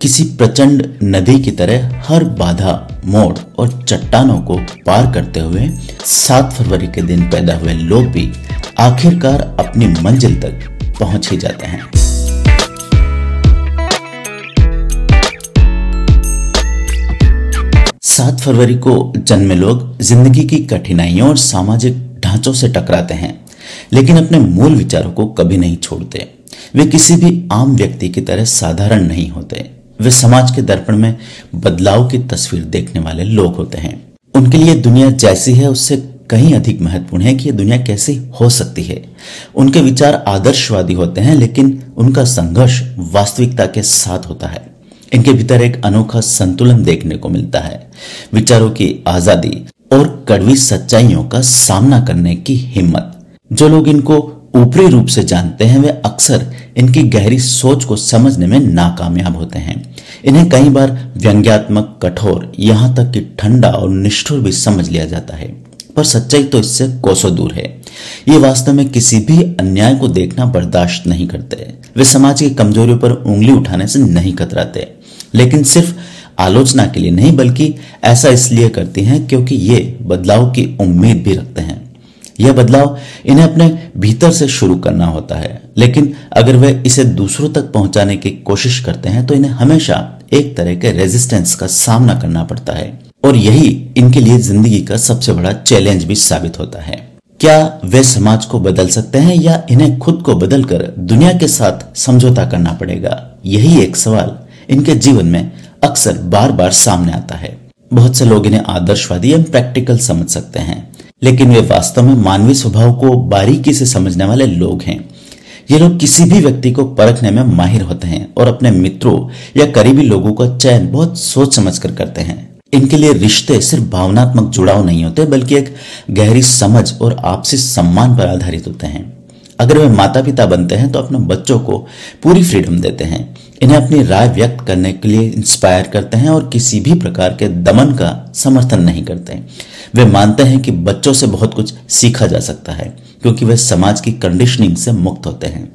किसी प्रचंड नदी की तरह हर बाधा, मोड़ और चट्टानों को पार करते हुए 7 फरवरी के दिन पैदा हुए लोग भी आखिरकार अपनी मंजिल तक पहुंच ही जाते हैं। सात फरवरी को जन्मे लोग जिंदगी की कठिनाइयों और सामाजिक ढांचों से टकराते हैं, लेकिन अपने मूल विचारों को कभी नहीं छोड़ते। वे किसी भी आम व्यक्ति की तरह साधारण नहीं होते। वे समाज के दर्पण में बदलाव की तस्वीर देखने वाले लोग होते हैं। उनके लिए दुनिया जैसी है उससे कहीं अधिक महत्वपूर्ण है कि यह दुनिया कैसी हो सकती है। उनके विचार आदर्शवादी होते हैं, लेकिन उनका संघर्ष वास्तविकता के साथ होता है। इनके भीतर एक अनोखा संतुलन देखने को मिलता है, विचारों की आजादी और कड़वी सच्चाइयों का सामना करने की हिम्मत। जो लोग इनको ऊपरी रूप से जानते हैं वे अक्सर इनकी गहरी सोच को समझने में नाकामयाब होते हैं। इन्हें कई बार व्यंग्यात्मक, कठोर, यहां तक कि ठंडा और निष्ठुर भी समझ लिया जाता है, पर सच्चाई तो इससे कोसों दूर है। ये वास्तव में किसी भी अन्याय को देखना बर्दाश्त नहीं करते। वे समाज की कमजोरियों पर उंगली उठाने से नहीं कतराते, लेकिन सिर्फ आलोचना के लिए नहीं, बल्कि ऐसा इसलिए करती हैं क्योंकि ये बदलाव की उम्मीद भी रखते हैं। यह बदलाव इन्हें अपने भीतर से शुरू करना होता है, लेकिन अगर वे इसे दूसरों तक पहुंचाने की कोशिश करते हैं तो इन्हें हमेशा एक तरह के रेजिस्टेंस का सामना करना पड़ता है, और यही इनके लिए जिंदगी का सबसे बड़ा चैलेंज भी साबित होता है। क्या वे समाज को बदल सकते हैं या इन्हें खुद को बदलकर दुनिया के साथ समझौता करना पड़ेगा? यही एक सवाल इनके जीवन में अक्सर बार बार सामने आता है। बहुत से लोग इन्हें आदर्शवादी एवं प्रैक्टिकल समझ सकते हैं, लेकिन वे वास्तव में मानवीय स्वभाव को बारीकी से समझने वाले लोग हैं। ये लोग किसी भी व्यक्ति को परखने में माहिर होते हैं और अपने मित्रों या करीबी लोगों का चयन बहुत सोच समझकर करते हैं। इनके लिए रिश्ते सिर्फ भावनात्मक जुड़ाव नहीं होते, बल्कि एक गहरी समझ और आपसी सम्मान पर आधारित होते हैं। अगर वे माता पिता बनते हैं तो अपने बच्चों को पूरी फ्रीडम देते हैं, इन्हें अपनी राय व्यक्त करने के लिए इंस्पायर करते हैं और किसी भी प्रकार के दमन का समर्थन नहीं करते। वे मानते हैं कि बच्चों से बहुत कुछ सीखा जा सकता है, क्योंकि वे समाज की कंडीशनिंग से मुक्त होते हैं।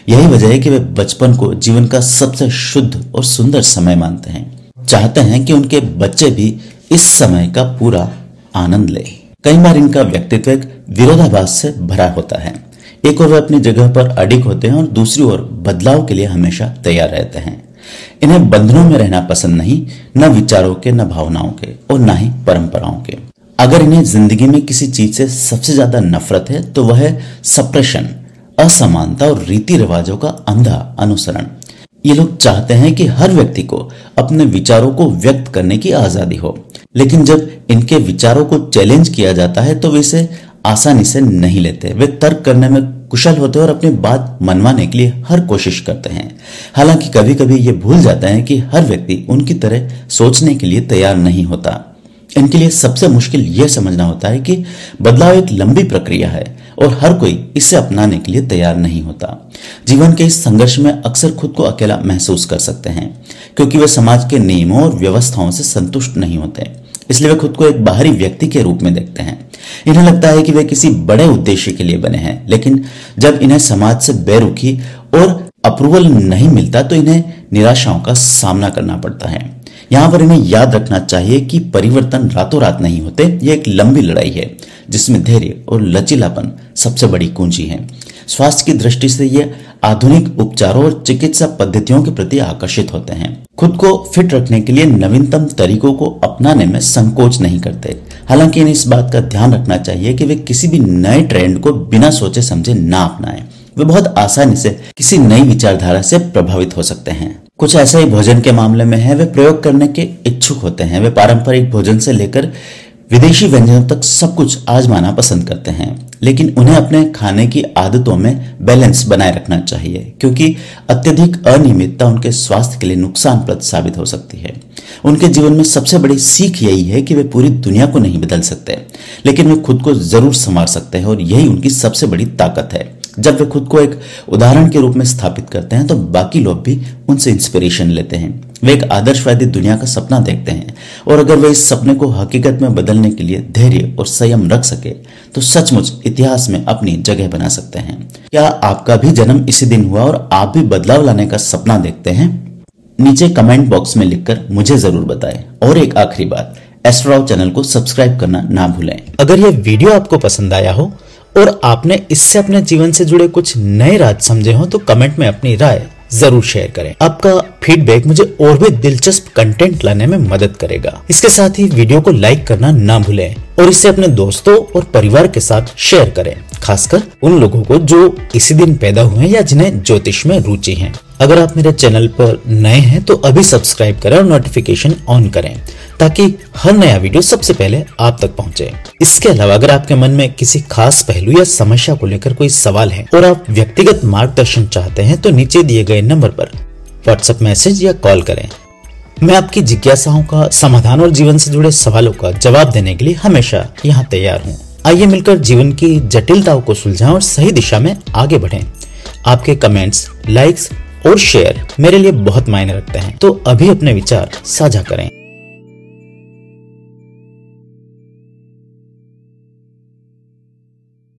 यही वजह है कि वे बचपन को जीवन का सबसे शुद्ध और सुंदर समय मानते हैं, चाहते हैं कि उनके बच्चे भी इस समय का पूरा आनंद लें। कई बार इनका व्यक्तित्व एक विरोधाभास से भरा होता है। एक ओर वे अपनी जगह पर अडिग होते हैं और दूसरी ओर बदलाव के लिए हमेशा तैयार रहते हैं। इन्हें बंधनों में रहना पसंद नहीं, न विचारों के, न भावनाओं के, और न ही परंपराओं के। अगर इन्हें जिंदगी में किसी चीज से सबसे ज्यादा नफरत है तो वह है सप्रेशन, असमानता और रीति रिवाजों का अंधा अनुसरण। ये लोग चाहते हैं कि हर व्यक्ति को अपने विचारों को व्यक्त करने की आजादी हो, लेकिन जब इनके विचारों को चैलेंज किया जाता है तो वे इसे आसानी से नहीं लेते। वे तर्क करने में कुशल होते हैं और अपनी बात मनवाने के लिए हर कोशिश करते हैं। हालांकि कभी कभी ये भूल जाते हैं कि हर व्यक्ति उनकी तरह सोचने के लिए तैयार नहीं होता। इनके लिए सबसे मुश्किल यह समझना होता है कि बदलाव एक लंबी प्रक्रिया है और हर कोई इसे अपनाने के लिए तैयार नहीं होता। जीवन के इस संघर्ष में अक्सर खुद को अकेला महसूस कर सकते हैं, क्योंकि वे समाज के नियमों और व्यवस्थाओं से संतुष्ट नहीं होते। इसलिए वे खुद को एक बाहरी व्यक्ति के रूप में देखते हैं। इन्हें लगता है कि वे किसी बड़े उद्देश्य के लिए बने हैं, लेकिन जब इन्हें समाज से बेरुखी और अप्रूवल नहीं मिलता तो इन्हें निराशाओं का सामना करना पड़ता है। यहाँ पर इन्हें याद रखना चाहिए कि परिवर्तन रातों रात नहीं होते। ये एक लंबी लड़ाई है जिसमें धैर्य और लचीलापन सबसे बड़ी कुंजी है। स्वास्थ्य की दृष्टि से ये आधुनिक उपचारों और चिकित्सा पद्धतियों के प्रति आकर्षित होते हैं। खुद को फिट रखने के लिए नवीनतम तरीकों को अपनाने में संकोच नहीं करते। हालांकि इन्हें इस बात का ध्यान रखना चाहिए कि वे किसी भी नए ट्रेंड को बिना सोचे समझे ना अपनाएं। वे बहुत आसानी से किसी नई विचारधारा से प्रभावित हो सकते हैं। कुछ ऐसा ही भोजन के मामले में है। वे प्रयोग करने के इच्छुक होते हैं। वे पारंपरिक भोजन से लेकर विदेशी व्यंजनों तक सब कुछ आजमाना पसंद करते हैं, लेकिन उन्हें अपने खाने की आदतों में बैलेंस बनाए रखना चाहिए, क्योंकि अत्यधिक अनियमितता उनके स्वास्थ्य के लिए नुकसानप्रद साबित हो सकती है। उनके जीवन में सबसे बड़ी सीख यही है कि वे पूरी दुनिया को नहीं बदल सकते, लेकिन वे खुद को जरूर संवार सकते हैं, और यही उनकी सबसे बड़ी ताकत है। जब वे खुद को एक उदाहरण के रूप में स्थापित करते हैं तो बाकी लोग भी उनसे इंस्पिरेशन लेते हैं। वे एक आदर्शवादी दुनिया का सपना देखते हैं, और अगर वे इस सपने को हकीकत में बदलने के लिए धैर्य और संयम रख सके तो सचमुच इतिहास में अपनी जगह बना सकते हैं। क्या आपका भी जन्म इसी दिन हुआ और आप भी बदलाव लाने का सपना देखते हैं? नीचे कमेंट बॉक्स में लिखकर मुझे जरूर बताएं। और एक आखिरी बात, एस्ट्रोराव चैनल को सब्सक्राइब करना ना भूलें। अगर यह वीडियो आपको पसंद आया हो और आपने इससे अपने जीवन से जुड़े कुछ नए राज समझे हो तो कमेंट में अपनी राय जरूर शेयर करें। आपका फीडबैक मुझे और भी दिलचस्प कंटेंट लाने में मदद करेगा। इसके साथ ही वीडियो को लाइक करना ना भूलें और इसे अपने दोस्तों और परिवार के साथ शेयर करें, खासकर उन लोगों को जो इसी दिन पैदा हुए या जिन्हें ज्योतिष में रुचि है। अगर आप मेरे चैनल पर नए हैं तो अभी सब्सक्राइब करें और नोटिफिकेशन ऑन करें ताकि हर नया वीडियो सबसे पहले आप तक पहुंचे। इसके अलावा अगर आपके मन में किसी खास पहलू या समस्या को लेकर कोई सवाल है और आप व्यक्तिगत मार्गदर्शन चाहते हैं तो नीचे दिए गए नंबर पर व्हाट्सएप मैसेज या कॉल करें। मैं आपकी जिज्ञासाओं का समाधान और जीवन से जुड़े सवालों का जवाब देने के लिए हमेशा यहाँ तैयार हूँ। आइए मिलकर जीवन की जटिलताओं को सुलझाएं और सही दिशा में आगे बढ़ें। आपके कमेंट्स, लाइक्स और शेयर मेरे लिए बहुत मायने रखते हैं, तो अभी अपने विचार साझा करें।